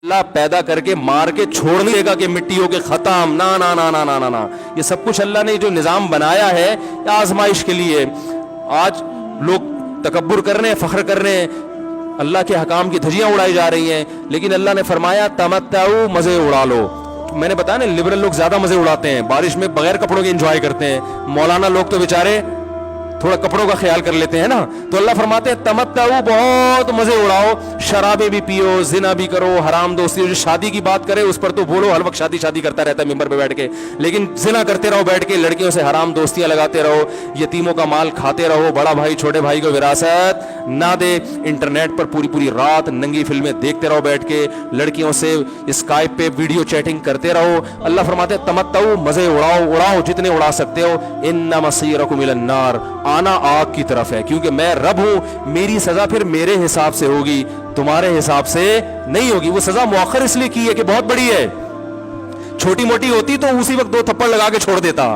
अल्लाह पैदा करके मार के छोड़ नहीं देगा कि मिट्टी हो के खत्म, ना ना ना ना ना ना ना। ये सब कुछ अल्लाह ने जो निज़ाम बनाया है आजमाइश के लिए। आज लोग तकब्बुर कर रहे हैं, फख्र कर रहे हैं, अल्लाह के हकाम की धज्जियां उड़ाई जा रही हैं, लेकिन अल्लाह ने फरमाया तमत्ताऊ, मजे उड़ा लो। मैंने बताया ना, लिबरल लोग ज्यादा मजे उड़ाते हैं, बारिश में बगैर कपड़ों के एंजॉय करते हैं। मौलाना लोग तो बेचारे थोड़ा कपड़ों का ख्याल कर लेते हैं ना। तो अल्लाह फरमाते हैं तमत्ताऊ, बहुत मजे उड़ाओ, शराबे भी पियो, जिना भी करो, हराम दोस्ती। जो शादी की बात करे उस पर तो बोलो, हर वक्त शादी शादी करता रहता है मिंबर पे बैठ के, लेकिन जिना करते रहो बैठ के, लड़कियों से हराम दोस्तियां लगाते रहो, यतीमों का माल खाते रहो, बड़ा भाई छोटे भाई को विरासत ना दे, इंटरनेट पर पूरी पूरी रात नंगी फिल्में देखते रहो बैठ के, लड़कियों से स्काइप पे वीडियो चैटिंग करते रहो। अल्लाह फरमाते हैं तमत्ताऊ, मजे उड़ाओ, उड़ाओ जितने उड़ा सकते हो। इन्ना मसीरकुम इलन नार, आना आग की तरफ है, क्योंकि मैं रब हूं, मेरी सजा फिर मेरे हिसाब से होगी, तुम्हारे हिसाब से नहीं होगी। वो सजा मुअख्खर इसलिए की है कि बहुत बड़ी है, छोटी मोटी होती तो उसी वक्त 2 थप्पड़ लगा के छोड़ देता।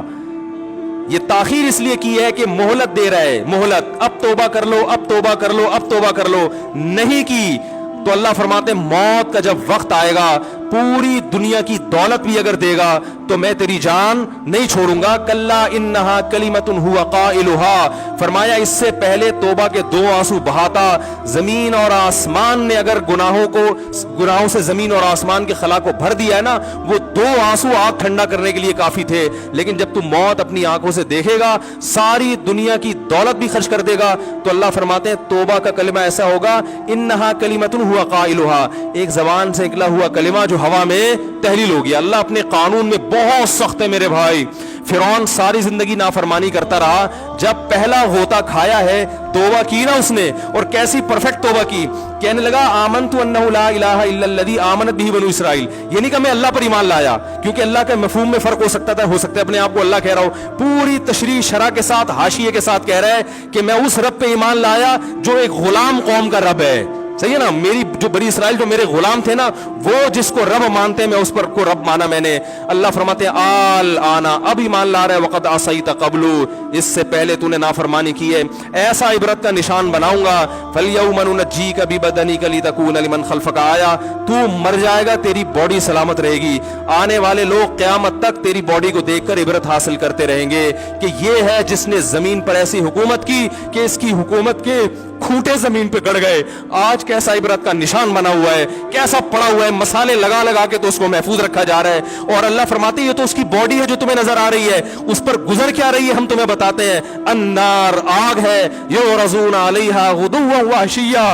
ये ताखीर इसलिए की है कि मोहलत दे रहा है, मोहलत, अब तौबा कर लो, अब तौबा कर लो, अब तौबा कर लो। नहीं की तो अल्लाह फरमाते मौत का जब वक्त आएगा, पूरी दुनिया की दौलत भी अगर देगा तो मैं तेरी जान नहीं छोड़ूंगा। कल्ला इन्नहा कलिमतुन हुवा काइलुहा, फरमाया इससे पहले तौबा के 2 आंसू बहाता। जमीन और आसमान ने अगर गुनाहों से जमीन और आसमान के खला को भर दिया है ना, वो 2 आंसू आग ठंडा करने के लिए काफी थे। लेकिन जब तू मौत अपनी आंखों से देखेगा, सारी दुनिया की दौलत भी खर्च कर देगा, तो अल्लाह फरमाते हैं तौबा का कलिमा ऐसा होगा, इन्नहा कलिमतुन हुवा काइलुहा, एक जबान से निकला हुआ कलिमा जो हवा में तहलील हो गया। अल्लाह अपने कानून में बहुत सख्त है मेरे भाई। फिरौन सारी जिंदगी नाफरमानी करता रहा, जब पहला होता खाया है, तौबा की ना उसने, और कैसी परफेक्ट तौबा की। कहने लगा आमनतु अन्नहु ला इलाहा इल्लल्लज़ी आमनत बिही बनु इसराइल। ये नहीं कि मैं अल्लाह पर ईमान लाया, क्योंकि अल्लाह के मफहूम में फर्क हो सकता था, हो सकता है अपने आप को अल्लाह कह रहा हो, पूरी तशरीह शरा के साथ, हाशिये के साथ कह रहा है कि मैं उस रब पे ईमान लाया जो एक गुलाम कौम का रब है। सही है ना, मेरी जो बनी इसराइल जो मेरे गुलाम थे ना, वो जिसको रब मानते हैं, मैं उस पर को रब माना मैंने। अल्लाह फरमाते हैं आल आना, अब ईमान ला रहा है, वक़द असैत क़ब्लु, इससे पहले तूने नाफरमानी की है, ऐसा इबरत का निशान बनाऊंगा। फल्यौम नुनज्जीका बिबदनिका लितकूना लिमन खल्फका आया, तू मर जाएगा, तेरी बॉडी सलामत रहेगी, आने वाले लोग क़यामत तक तेरी बॉडी को देखकर इबरत हासिल करते रहेंगे कि ये है जिसने जमीन पर ऐसी हुकूमत की कि इसकी हुकूमत के खूंटे जमीन पे गड़ गए। आज कैसा इबरत का निशान बना हुआ है, कैसा पड़ा हुआ है, मसाले लगा लगा के तो उसको महफूज रखा जा रहा है। और अल्लाह फरमाते हैं ये तो उसकी बॉडी है जो तुम्हें नजर आ रही है, उस पर गुजर क्या रही है हम तुम्हें बताते हैं। अन्नार, आग है, युरज़ूना अलैहा गुदुव्वन व अशिय्या,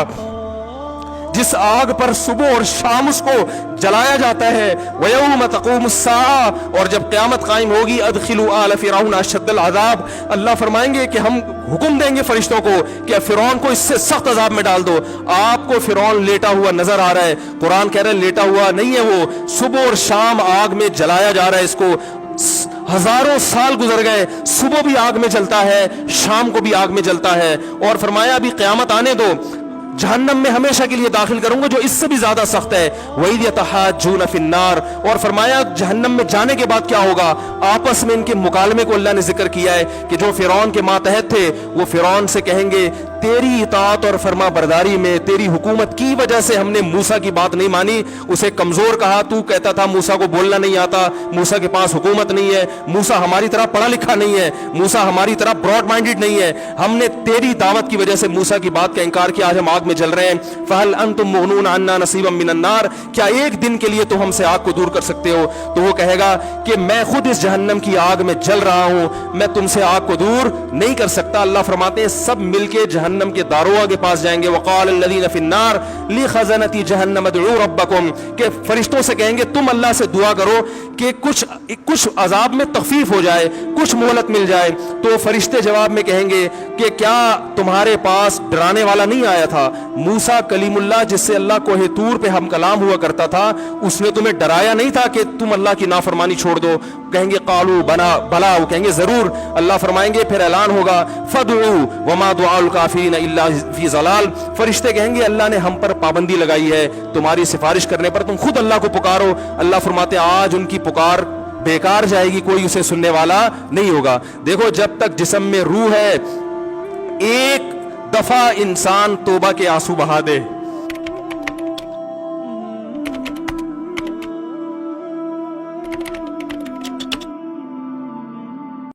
जिस आग पर सुबह और शाम उसको जलाया जाता है। वयौम तक़ूमुस्साआ, और जब क़यामत कायम होगी, अदखिलू आल फ़िरऔन अशद्दल अज़ाब, अल्लाह फरमाएंगे कि हम हुक्म देंगे फरिश्तों को कि फ़िरौन को इससे सख्त अज़ाब में डाल दो। आपको फ़िरौन लेटा हुआ नजर आ रहा है, कुरान कह रहा है लेटा हुआ नहीं है, वो सुबह और शाम आग में जलाया जा रहा है। इसको हजारों साल गुजर गए, सुबह भी आग में जलता है, शाम को भी आग में जलता है। और फरमाया अभी क़यामत आने दो, जहन्नम में हमेशा के लिए दाखिल करूंगा जो इससे भी ज्यादा सख्त है। वही यतहाज्जून फिन्नार, और फरमाया जहन्नम में जाने के बाद क्या होगा। आपस में इनके मुकालमे को अल्लाह ने जिक्र किया है कि जो फिरौन के मातहत थे वो फिरौन से कहेंगे तेरी इताअत और फरमा बरदारी में, तेरी हुकूमत की वजह से हमने मूसा की बात नहीं मानी, उसे कमजोर कहा। तू कहता था मूसा को बोलना नहीं आता, मूसा के पास हुकूमत नहीं है, मूसा हमारी तरह पढ़ा लिखा नहीं है, मूसा हमारी तरह ब्रॉड माइंडेड नहीं है, हमने तेरी दावत की वजह से मूसा की बात का इनकार किया, आज हम आग में जल रहे हैं। फहल अंतुम मुगनून अन्ना नसीबम मिनन नार, क्या एक दिन के लिए तो हमसे आग को दूर कर सकते हो। तो वो कहेगा कि मैं खुद इस जहन्नम की आग में जल रहा हूं, मैं तुमसे आग को दूर नहीं कर सकता। अल्लाह फरमाते हैं सब मिलके जहन्नम के दारोगा के पास जाएंगे। वक़ाल लल्लज़ीना फ़िन्नार लिख़ज़नती जहन्नम उदऊ रब्बकुम, के फरिश्तों से कहेंगे तुम अल्लाह से दुआ करो कि कुछ अजाब में तखफीफ हो जाए, कुछ मोहलत मिल जाए। तो फरिश्ते जवाब में कहेंगे कि क्या तुम्हारे पास डराने वाला नहीं आया था, मूसा कलीमुल्लाह जिससे अल्लाह कोहे तूर पे हम कलाम हुआ करता था, उसने तुम्हें डराया नहीं था कि तुम अल्लाह की नाफरमानी छोड़ दो। कहेंगे कालू बना भला, वो कहेंगे जरूर। अल्लाह फरमाएंगे फिर ऐलान होगा फदउ वमा दुआउल काफिरीन इल्ला फी ज़लाल, फरिश्ते कहेंगे अल्लाह ने हम पर पाबंदी लगाई है, तुम्हारी सिफारिश करने पर तुम खुद अल्लाह को पुकारो। अल्लाह फरमाते आज उनकी पुकार बेकार जाएगी, कोई उसे सुनने वाला नहीं होगा। देखो जब तक जिस्म में रूह है, एक दफा इंसान तौबा के आंसू बहा दे,